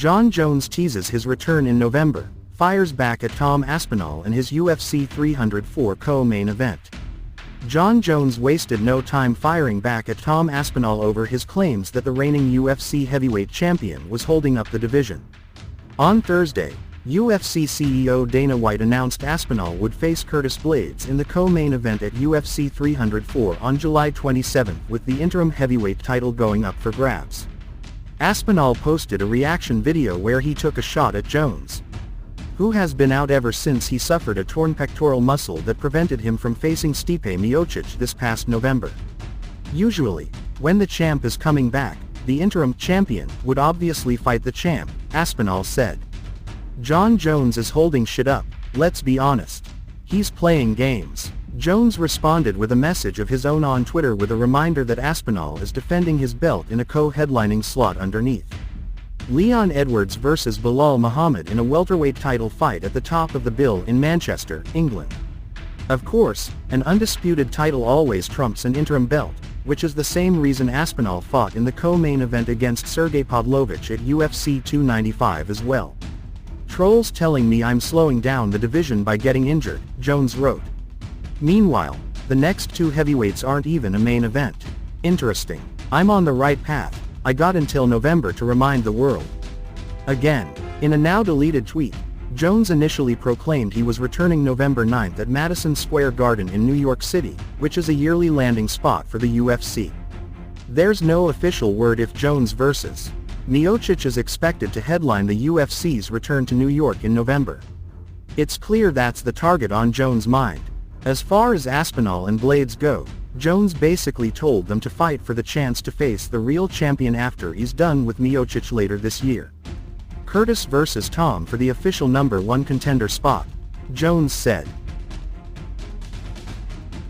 Jon Jones teases his return in November, fires back at Tom Aspinall in his UFC 304 co-main event. Jon Jones wasted no time firing back at Tom Aspinall over his claims that the reigning UFC heavyweight champion was holding up the division. On Thursday, UFC CEO Dana White announced Aspinall would face Curtis Blaydes in the co-main event at UFC 304 on July 27, with the interim heavyweight title going up for grabs. Aspinall posted a reaction video where he took a shot at Jones, who has been out ever since he suffered a torn pectoral muscle that prevented him from facing Stipe Miocic this past November. Usually, when the champ is coming back, the interim champion would obviously fight the champ, Aspinall said. Jon Jones is holding shit up, let's be honest. He's playing games. Jones responded with a message of his own on Twitter with a reminder that Aspinall is defending his belt in a co-headlining slot underneath Leon Edwards vs Bilal Muhammad in a welterweight title fight at the top of the bill in Manchester, England. Of course, an undisputed title always trumps an interim belt, which is the same reason Aspinall fought in the co-main event against Sergey Pavlovich at UFC 295 as well. "Trolls telling me I'm slowing down the division by getting injured," Jones wrote. Meanwhile, the next two heavyweights aren't even a main event. Interesting. I'm on the right path. I got until November to remind the world. Again, in a now-deleted tweet, Jones initially proclaimed he was returning November 9 at Madison Square Garden in New York City, which is a yearly landing spot for the UFC. There's no official word if Jones vs. Miocic is expected to headline the UFC's return to New York in November. It's clear that's the target on Jones' mind. As far as Aspinall and Blaydes go, Jones basically told them to fight for the chance to face the real champion after he's done with Miocic later this year. Curtis vs Tom for the official #1 contender spot, Jones said.